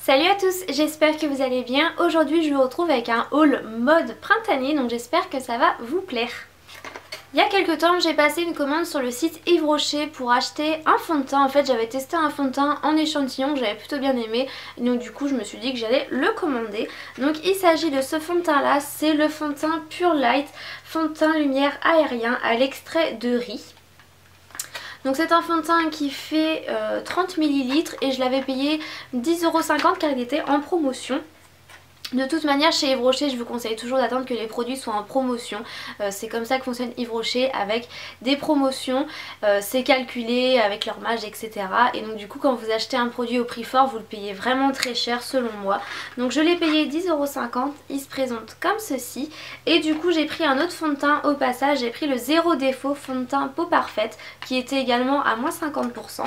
Salut à tous, j'espère que vous allez bien. Aujourd'hui je vous retrouve avec un haul mode printanier, donc j'espère que ça va vous plaire. Il y a quelques temps j'ai passé une commande sur le site Yves Rocher pour acheter un fond de teint. En fait j'avais testé un fond de teint en échantillon que j'avais plutôt bien aimé, donc du coup je me suis dit que j'allais le commander. Donc il s'agit de ce fond de teint là, c'est le fond de teint Pure Light, fond de teint lumière aérien à l'extrait de riz. Donc c'est un fond de teint qui fait 30 ml et je l'avais payé 10,50 € car il était en promotion. De toute manière chez Yves Rocher je vous conseille toujours d'attendre que les produits soient en promotion, c'est comme ça que fonctionne Yves Rocher, avec des promotions, c'est calculé avec leur marge etc. Et donc du coup quand vous achetez un produit au prix fort vous le payez vraiment très cher selon moi. Donc je l'ai payé 10,50 €, il se présente comme ceci. Et du coup j'ai pris un autre fond de teint au passage, j'ai pris le Zéro Défaut fond de teint peau parfaite qui était également à moins 50%.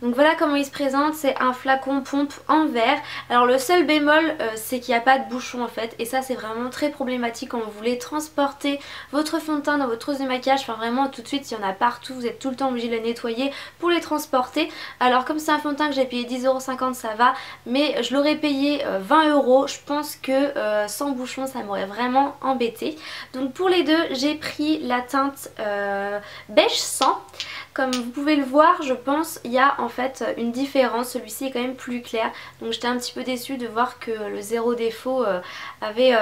Donc voilà comment il se présente, c'est un flacon pompe en verre. Alors le seul bémol c'est qu'il n'y a pas de bouchon en fait, et ça c'est vraiment très problématique quand vous voulez transporter votre fond de teint dans votre trousse de maquillage. Enfin vraiment tout de suite il y en a partout, vous êtes tout le temps obligé de les nettoyer pour les transporter. Alors comme c'est un fond de teint que j'ai payé 10,50 € ça va, mais je l'aurais payé 20 €, je pense que sans bouchon ça m'aurait vraiment embêté. Donc pour les deux j'ai pris la teinte beige sang. Comme vous pouvez le voir, je pense il y a en fait une différence, celui-ci est quand même plus clair. Donc j'étais un petit peu déçue de voir que le Zéro Défaut avait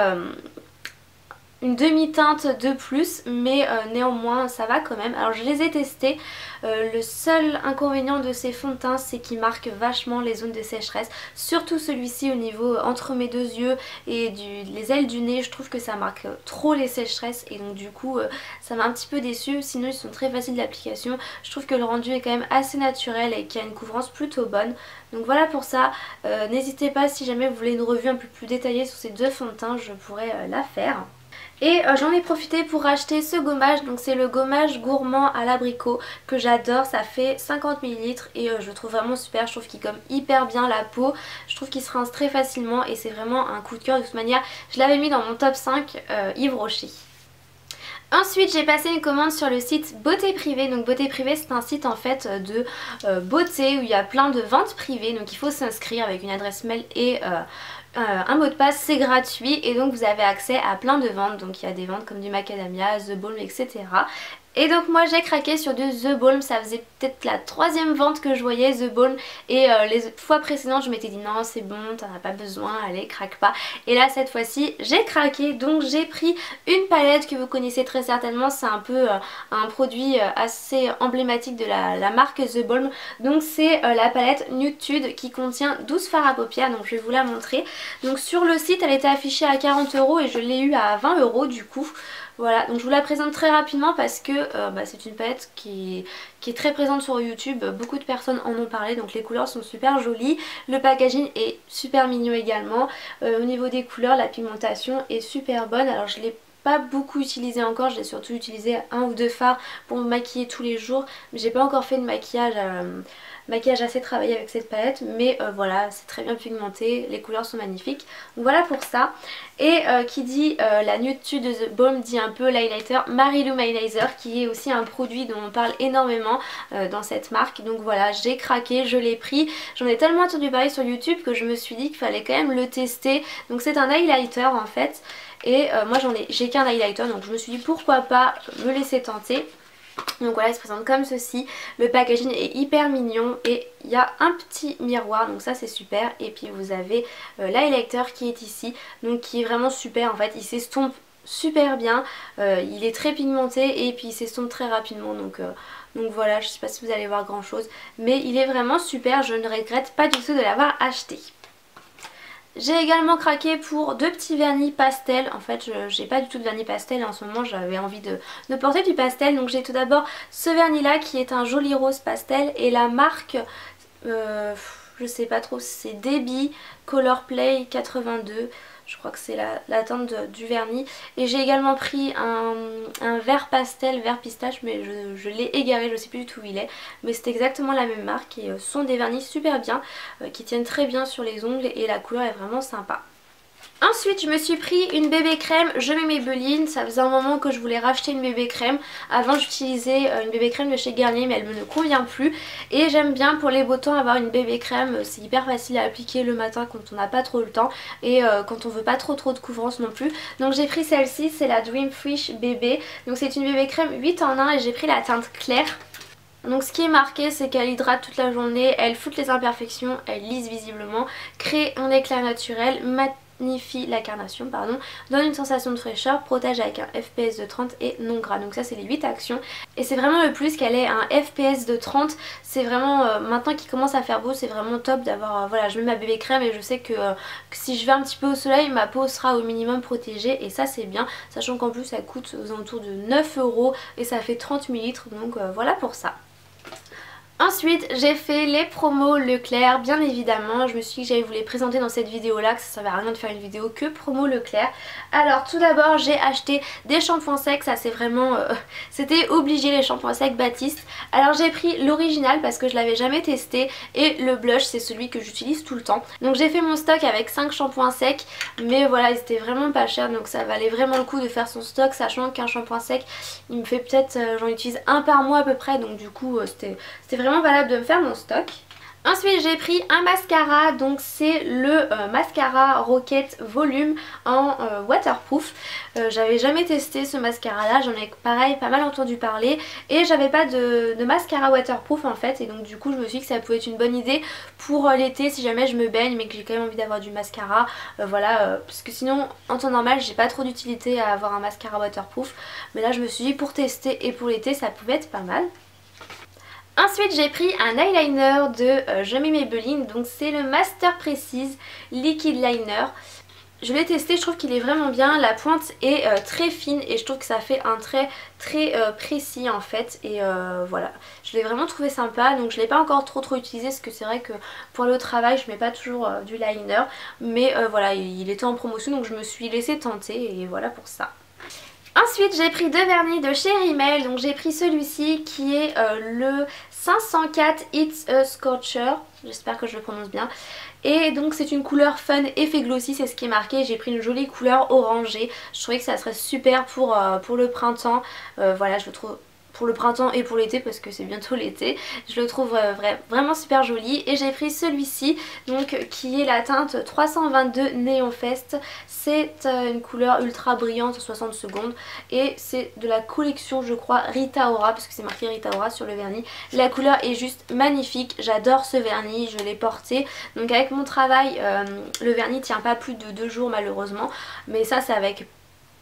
une demi-teinte de plus, mais néanmoins ça va quand même. Alors je les ai testés, le seul inconvénient de ces fonds de teint c'est qu'ils marquent vachement les zones de sécheresse, surtout celui-ci au niveau entre mes deux yeux et les ailes du nez. Je trouve que ça marque trop les sécheresses et donc du coup ça m'a un petit peu déçue. Sinon ils sont très faciles d'application, je trouve que le rendu est quand même assez naturel et qu'il y a une couvrance plutôt bonne. Donc voilà pour ça, n'hésitez pas si jamais vous voulez une revue un peu plus détaillée sur ces deux fonds de teint, je pourrais la faire. Et j'en ai profité pour acheter ce gommage, donc c'est le gommage gourmand à l'abricot que j'adore, ça fait 50 ml et je le trouve vraiment super. Je trouve qu'il gomme hyper bien la peau, je trouve qu'il se rince très facilement et c'est vraiment un coup de cœur. De toute manière je l'avais mis dans mon top 5 Yves Rocher. Ensuite j'ai passé une commande sur le site Beauté Privée. Donc Beauté Privée c'est un site en fait de beauté où il y a plein de ventes privées, donc il faut s'inscrire avec une adresse mail et un mot de passe, c'est gratuit et donc vous avez accès à plein de ventes. Donc il y a des ventes comme du macadamia, The Balm etc. Et donc moi j'ai craqué sur du The Balm, ça faisait peut-être la troisième vente que je voyais The Balm et les fois précédentes je m'étais dit non c'est bon, t'en as pas besoin, allez craque pas. Et là cette fois-ci j'ai craqué, donc j'ai pris une palette que vous connaissez très certainement, c'est un peu un produit assez emblématique de la marque The Balm. Donc c'est la palette Nude qui contient 12 fards à paupières, donc je vais vous la montrer. Donc sur le site elle était affichée à 40 € et je l'ai eu à 20 € du coup. Voilà, donc je vous la présente très rapidement parce que c'est une palette qui est très présente sur YouTube, beaucoup de personnes en ont parlé, donc les couleurs sont super jolies, le packaging est super mignon également, au niveau des couleurs la pigmentation est super bonne. Alors je l'ai pas beaucoup utilisé encore, je l'ai surtout utilisé un ou deux fards pour me maquiller tous les jours, mais j'ai pas encore fait de maquillage assez travaillé avec cette palette, mais voilà c'est très bien pigmenté, les couleurs sont magnifiques, donc voilà pour ça. Et qui dit la Nude de The Balm dit un peu l'highlighter Mary-Lou Highlighter qui est aussi un produit dont on parle énormément dans cette marque. Donc voilà j'ai craqué, je l'ai pris, j'en ai tellement entendu parler sur YouTube que je me suis dit qu'il fallait quand même le tester. Donc c'est un highlighter en fait et moi j'ai qu'un highlighter, donc je me suis dit pourquoi pas me laisser tenter. Donc voilà il se présente comme ceci, le packaging est hyper mignon et il y a un petit miroir, donc ça c'est super. Et puis vous avez l'highlighter qui est ici, donc qui est vraiment super en fait, il s'estompe super bien, il est très pigmenté et puis il s'estompe très rapidement, donc voilà, je sais pas si vous allez voir grand chose, mais il est vraiment super, je ne regrette pas du tout de l'avoir acheté. J'ai également craqué pour deux petits vernis pastel. En fait j'ai pas du tout de vernis pastel et en ce moment j'avais envie de porter du pastel. Donc j'ai tout d'abord ce vernis là qui est un joli rose pastel et la marque je sais pas trop, c'est Debbie Color Play 82. Je crois que c'est la teinte du vernis. Et j'ai également pris un vert pastel, vert pistache, mais je l'ai égaré, je sais plus du tout où il est. Mais c'est exactement la même marque et ce sont des vernis super bien, qui tiennent très bien sur les ongles et la couleur est vraiment sympa. Ensuite je me suis pris une bébé crème, je mets Maybelline, ça faisait un moment que je voulais racheter une bébé crème. Avant j'utilisais une bébé crème de chez Garnier mais elle me ne convient plus. Et j'aime bien pour les beaux temps avoir une bébé crème, c'est hyper facile à appliquer le matin quand on n'a pas trop le temps. Et quand on veut pas trop de couvrance non plus. Donc j'ai pris celle-ci, c'est la Dream Fresh bébé. Donc c'est une bébé crème 8 en 1 et j'ai pris la teinte claire. Donc ce qui est marqué c'est qu'elle hydrate toute la journée, elle foute les imperfections, elle lisse visiblement, crée un éclat naturel, magnifie la carnation, donne une sensation de fraîcheur, protège avec un FPS de 30 et non gras. Donc ça c'est les 8 actions et c'est vraiment le plus qu'elle ait un FPS de 30. C'est vraiment maintenant qu'il commence à faire beau, c'est vraiment top d'avoir voilà, je mets ma bébé crème et je sais que si je vais un petit peu au soleil ma peau sera au minimum protégée et ça c'est bien, sachant qu'en plus ça coûte aux alentours de 9 € et ça fait 30 ml donc voilà pour ça. Ensuite j'ai fait les promos Leclerc, bien évidemment, je me suis dit que j'allais vous les présenter dans cette vidéo là, que ça servait à rien de faire une vidéo que promo Leclerc. Alors tout d'abord j'ai acheté des shampoings secs, ça c'est vraiment, c'était obligé les shampoings secs Baptiste. Alors j'ai pris l'original parce que je l'avais jamais testé et le blush c'est celui que j'utilise tout le temps. Donc j'ai fait mon stock avec 5 shampoings secs, mais voilà ils étaient vraiment pas chers donc ça valait vraiment le coup de faire son stock, sachant qu'un shampoing sec il me fait peut-être, j'en utilise un par mois à peu près, donc du coup c'était vraiment valable de me faire mon stock. Ensuite j'ai pris un mascara, donc c'est le mascara Rocket Volume en waterproof. J'avais jamais testé ce mascara là, j'en ai pareil pas mal entendu parler et j'avais pas de mascara waterproof en fait et donc du coup je me suis dit que ça pouvait être une bonne idée pour l'été si jamais je me baigne mais que j'ai quand même envie d'avoir du mascara. Voilà, parce que sinon en temps normal j'ai pas trop d'utilité à avoir un mascara waterproof, mais là je me suis dit pour tester et pour l'été ça pouvait être pas mal. Ensuite j'ai pris un eyeliner de Je mets Maybelline, donc c'est le Master Precise Liquid Liner. Je l'ai testé, je trouve qu'il est vraiment bien, la pointe est très fine et je trouve que ça fait un trait très précis en fait et voilà. Je l'ai vraiment trouvé sympa, donc je l'ai pas encore trop utilisé parce que c'est vrai que pour le travail je mets pas toujours du liner, mais voilà il était en promotion donc je me suis laissée tenter et voilà pour ça. Ensuite j'ai pris deux vernis de chez Rimmel, donc j'ai pris celui-ci qui est le 504 It's a Scorcher, j'espère que je le prononce bien. Et donc c'est une couleur fun effet glossy, c'est ce qui est marqué, j'ai pris une jolie couleur orangée, je trouvais que ça serait super pour le printemps, voilà je le trouve pour le printemps et pour l'été parce que c'est bientôt l'été. Je le trouve vraiment super joli et j'ai pris celui-ci donc qui est la teinte 322 Neon Fest. C'est une couleur ultra brillante en 60 secondes et c'est de la collection je crois Rita Ora parce que c'est marqué Rita Ora sur le vernis. La couleur est juste magnifique, j'adore ce vernis, je l'ai porté. Donc avec mon travail le vernis tient pas plus de 2 jours malheureusement, mais ça c'est avec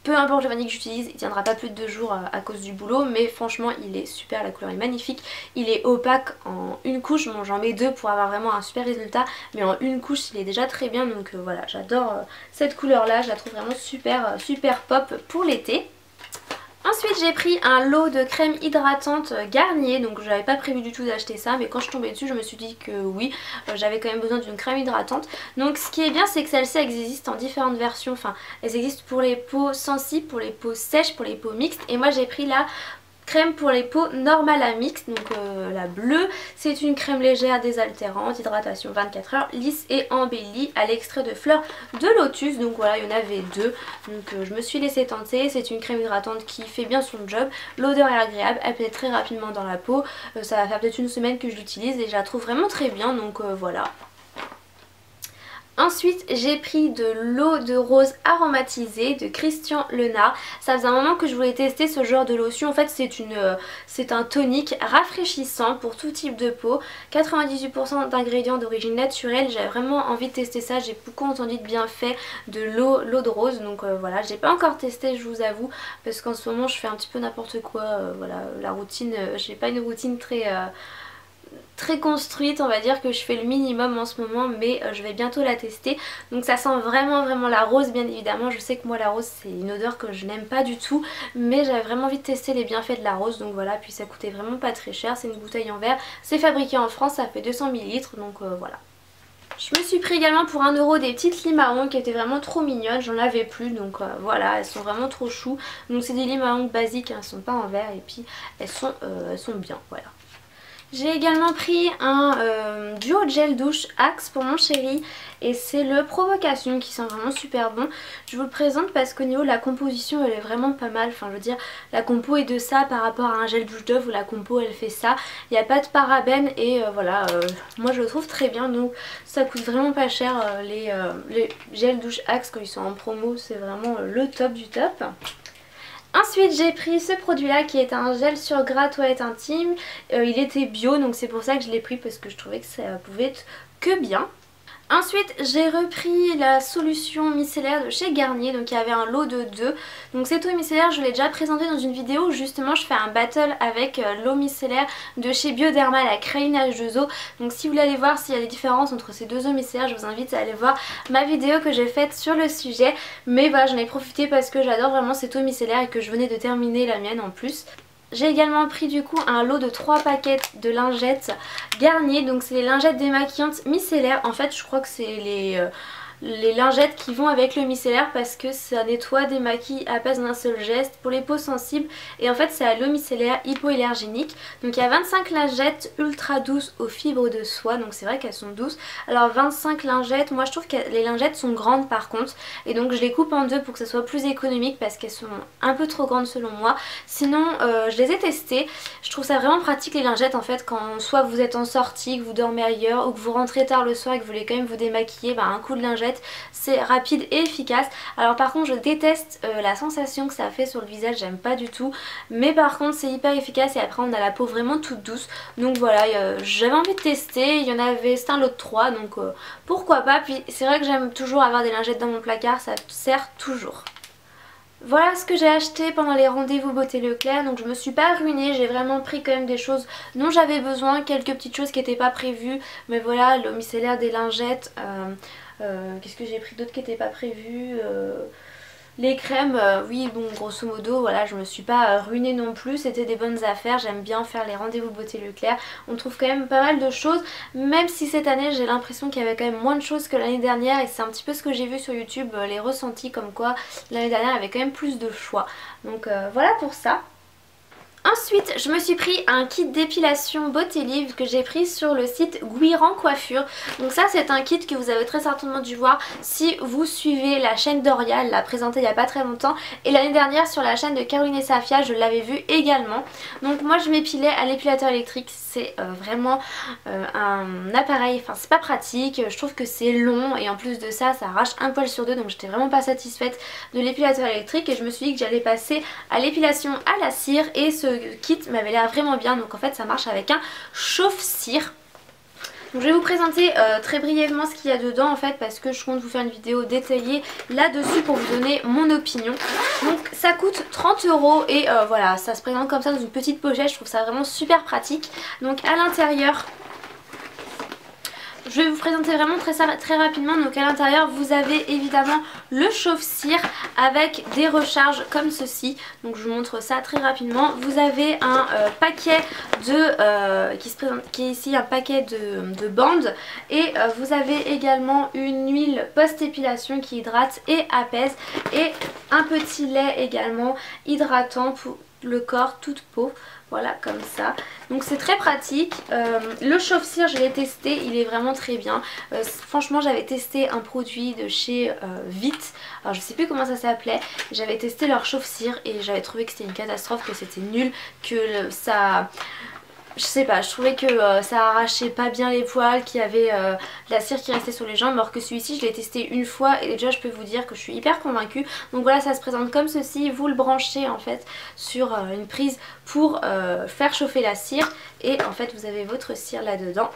peu importe le vernis que j'utilise, il tiendra pas plus de 2 jours à cause du boulot, mais franchement il est super, la couleur est magnifique. Il est opaque en une couche, bon j'en mets 2 pour avoir vraiment un super résultat, mais en une couche il est déjà très bien, donc voilà j'adore cette couleur là, je la trouve vraiment super pop pour l'été. Ensuite j'ai pris un lot de crème hydratante Garnier, donc j'avais pas prévu du tout d'acheter ça mais quand je suis tombée dessus je me suis dit que oui, j'avais quand même besoin d'une crème hydratante. Donc ce qui est bien c'est que celle-ci existe en différentes versions, enfin elles existent pour les peaux sensibles, pour les peaux sèches, pour les peaux mixtes et moi j'ai pris la crème pour les peaux normales à mixte, donc la bleue. C'est une crème légère désaltérante, hydratation 24 heures, lisse et embellie à l'extrait de fleurs de lotus. Donc voilà, il y en avait 2, donc je me suis laissée tenter. C'est une crème hydratante qui fait bien son job, l'odeur est agréable, elle pénètre très rapidement dans la peau. Ça va faire peut-être une semaine que je l'utilise et je la trouve vraiment très bien, donc voilà. Ensuite j'ai pris de l'eau de rose aromatisée de Christian Lenard. Ça faisait un moment que je voulais tester ce genre de lotion. En fait c'est un tonique rafraîchissant pour tout type de peau. 98% d'ingrédients d'origine naturelle. J'avais vraiment envie de tester ça. J'ai beaucoup entendu de bienfaits de l'eau de rose. Donc voilà, j'ai pas encore testé je vous avoue. Parce qu'en ce moment je fais un petit peu n'importe quoi. Voilà, la routine, j'ai pas une routine très construite, on va dire que je fais le minimum en ce moment, mais je vais bientôt la tester. Donc ça sent vraiment la rose bien évidemment. Je sais que moi la rose c'est une odeur que je n'aime pas du tout, mais j'avais vraiment envie de tester les bienfaits de la rose, donc voilà. Puis ça coûtait vraiment pas très cher, c'est une bouteille en verre, c'est fabriqué en France, ça fait 200 ml, donc voilà. Je me suis pris également pour 1 € des petites limes marron qui étaient vraiment trop mignonnes, j'en avais plus donc voilà, elles sont vraiment trop chou. Donc c'est des limes marron basiques, hein, elles sont pas en verre et puis elles sont bien, voilà. J'ai également pris un duo gel douche Axe pour mon chéri et c'est le Provocation qui sent vraiment super bon. Je vous le présente parce qu'au niveau de la composition elle est vraiment pas mal. Enfin je veux dire la compo est de ça par rapport à un gel douche Dove où la compo elle fait ça. Il n'y a pas de parabènes et voilà moi je le trouve très bien, donc ça coûte vraiment pas cher les gels douche Axe quand ils sont en promo, c'est vraiment le top du top. Ensuite j'ai pris ce produit là qui est un gel sur gras toilette intime, il était bio donc c'est pour ça que je l'ai pris parce que je trouvais que ça pouvait être que bien. Ensuite j'ai repris la solution micellaire de chez Garnier, donc il y avait un lot de 2. Donc cette eau micellaire je l'ai déjà présentée dans une vidéo où justement je fais un battle avec l'eau micellaire de chez Bioderma, la Créine H2O. Donc si vous voulez aller voir s'il y a des différences entre ces deux eaux micellaires, je vous invite à aller voir ma vidéo que j'ai faite sur le sujet. Mais voilà, j'en ai profité parce que j'adore vraiment cette eau micellaire et que je venais de terminer la mienne en plus. J'ai également pris du coup un lot de 3 paquets de lingettes Garnier, donc c'est les lingettes démaquillantes micellaires. En fait je crois que c'est les lingettes qui vont avec le micellaire parce que ça nettoie, démaquille, apaise en un seul geste pour les peaux sensibles et en fait c'est à l'eau micellaire hypoallergénique. Donc il y a 25 lingettes ultra douces aux fibres de soie, donc c'est vrai qu'elles sont douces. Alors 25 lingettes, moi je trouve que les lingettes sont grandes par contre et donc je les coupe en deux pour que ce soit plus économique parce qu'elles sont un peu trop grandes selon moi. Sinon je les ai testées, je trouve ça vraiment pratique les lingettes en fait quand soit vous êtes en sortie, que vous dormez ailleurs ou que vous rentrez tard le soir et que vous voulez quand même vous démaquiller, un coup de lingette c'est rapide et efficace. Alors par contre je déteste la sensation que ça fait sur le visage, j'aime pas du tout, mais par contre c'est hyper efficace et après on a la peau vraiment toute douce. Donc voilà, j'avais envie de tester, il y en avait, c'était un lot de 3 donc pourquoi pas. Puis c'est vrai que j'aime toujours avoir des lingettes dans mon placard, ça sert toujours. Voilà ce que j'ai acheté pendant les rendez-vous Beauté Leclerc, donc je me suis pas ruinée, j'ai vraiment pris quand même des choses dont j'avais besoin, quelques petites choses qui n'étaient pas prévues, mais voilà, l'eau micellaire, des lingettes, qu'est-ce que j'ai pris d'autre qui n'était pas prévu, les crèmes, oui bon grosso modo voilà, je me suis pas ruinée non plus, c'était des bonnes affaires, j'aime bien faire les rendez-vous Beauté Leclerc, on trouve quand même pas mal de choses, même si cette année j'ai l'impression qu'il y avait quand même moins de choses que l'année dernière et c'est un petit peu ce que j'ai vu sur YouTube, les ressentis comme quoi l'année dernière il y avait quand même plus de choix, donc voilà pour ça. Ensuite je me suis pris un kit d'épilation Beauté Livre que j'ai pris sur le site Guiran Coiffure. Donc ça c'est un kit que vous avez très certainement dû voir si vous suivez la chaîne Doria, elle l'a présenté il n'y a pas très longtemps. Et l'année dernière sur la chaîne de Caroline et Safia je l'avais vu également. Donc moi je m'épilais à l'épilateur électrique, c'est vraiment un appareil, enfin c'est pas pratique, je trouve que c'est long et en plus de ça ça arrache un poil sur deux, donc j'étais vraiment pas satisfaite de l'épilateur électrique et je me suis dit que j'allais passer à l'épilation à la cire et ce kit m'avait l'air vraiment bien. Donc en fait ça marche avec un chauffe-cire. Donc je vais vous présenter très brièvement ce qu'il y a dedans en fait parce que je compte vous faire une vidéo détaillée là-dessus pour vous donner mon opinion. Donc ça coûte 30 € et voilà, ça se présente comme ça dans une petite pochette, je trouve ça vraiment super pratique. Donc à l'intérieur, je vais vous présenter vraiment très rapidement. Donc à l'intérieur vous avez évidemment le chauffe-cire avec des recharges comme ceci. Donc je vous montre ça très rapidement. Vous avez un paquet de qui est ici un paquet de bandes et vous avez également une huile post-épilation qui hydrate et apaise et un petit lait également hydratant pour le corps, toute peau. Voilà comme ça, donc c'est très pratique. Le chauffe-cire je l'ai testé, il est vraiment très bien. Franchement j'avais testé un produit de chez Vite, alors je sais plus comment ça s'appelait, j'avais testé leur chauffe-cire et j'avais trouvé que c'était une catastrophe, que c'était nul, que ça... Je sais pas, je trouvais que ça arrachait pas bien les poils, qu'il y avait de la cire qui restait sur les jambes, alors que celui-ci je l'ai testé une fois et déjà je peux vous dire que je suis hyper convaincue. Donc voilà, ça se présente comme ceci, vous le branchez en fait sur une prise pour faire chauffer la cire et en fait vous avez votre cire là dedans.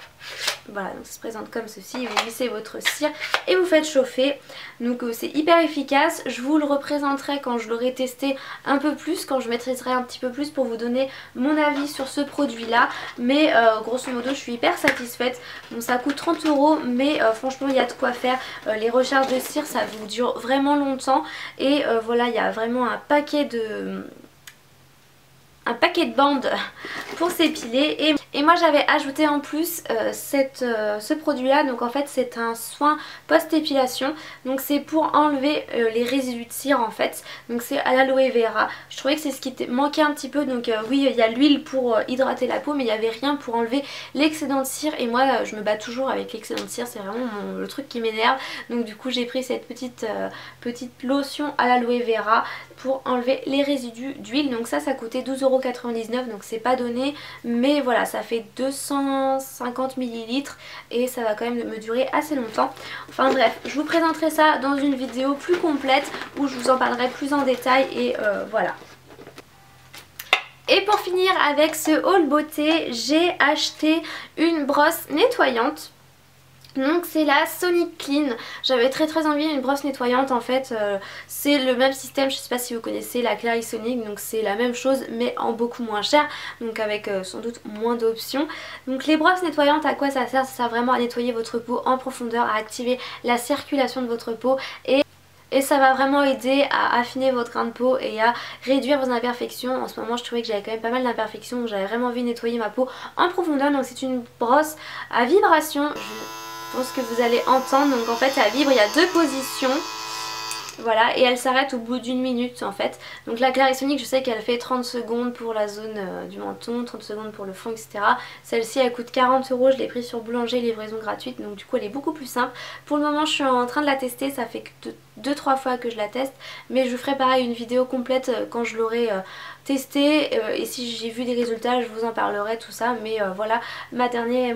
Voilà, donc ça se présente comme ceci, vous glissez votre cire et vous faites chauffer. Donc c'est hyper efficace, je vous le représenterai quand je l'aurai testé un peu plus, quand je maîtriserai un petit peu plus pour vous donner mon avis sur ce produit là. Mais grosso modo je suis hyper satisfaite. Bon ça coûte 30 € mais franchement il y a de quoi faire. Les recharges de cire ça vous dure vraiment longtemps et voilà, il y a vraiment un paquet de bandes pour s'épiler Et moi j'avais ajouté en plus ce produit là, donc en fait c'est un soin post-épilation, donc c'est pour enlever les résidus de cire en fait, donc c'est à l'aloe vera. Je trouvais que c'est ce qui manquait un petit peu, donc oui il y a l'huile pour hydrater la peau mais il n'y avait rien pour enlever l'excédent de cire, et moi je me bats toujours avec l'excédent de cire, c'est vraiment le truc qui m'énerve. Donc du coup j'ai pris cette petite lotion à l'aloe vera pour enlever les résidus d'huile. Donc ça coûtait 12,99 €, donc c'est pas donné, mais voilà, ça fait 250 ml et ça va quand même me durer assez longtemps. Enfin bref, je vous présenterai ça dans une vidéo plus complète où je vous en parlerai plus en détail, et voilà. Et pour finir avec ce haul beauté, j'ai acheté une brosse nettoyante. Donc c'est la Sonic Clean. J'avais très envie d'une brosse nettoyante en fait. C'est le même système, je sais pas si vous connaissez la Clarisonic, donc c'est la même chose mais en beaucoup moins cher, donc avec sans doute moins d'options. Donc les brosses nettoyantes, à quoi ça sert? Ça sert vraiment à nettoyer votre peau en profondeur, à activer la circulation de votre peau, et ça va vraiment aider à affiner votre grain de peau et à réduire vos imperfections. En ce moment je trouvais que j'avais quand même pas mal d'imperfections, donc j'avais vraiment envie de nettoyer ma peau en profondeur. Donc c'est une brosse à vibration, je pense que vous allez entendre. Donc en fait elle vibre, il y a 2 positions. Voilà, et elle s'arrête au bout d'1 minute en fait. Donc la Clarisonic, je sais qu'elle fait 30 secondes pour la zone du menton, 30 secondes pour le front, etc. Celle-ci elle coûte 40 €, je l'ai prise sur Boulanger, livraison gratuite, donc du coup elle est beaucoup plus simple. Pour le moment je suis en train de la tester, ça fait que 2-3 fois que je la teste, mais je vous ferai pareil une vidéo complète quand je l'aurai testée, et si j'ai vu des résultats je vous en parlerai tout ça. Mais voilà mon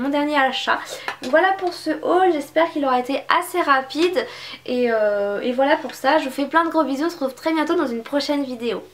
dernier achat. Voilà pour ce haul, j'espère qu'il aura été assez rapide, et voilà pour ça. Je vous fais plein de gros bisous, on se retrouve très bientôt dans une prochaine vidéo.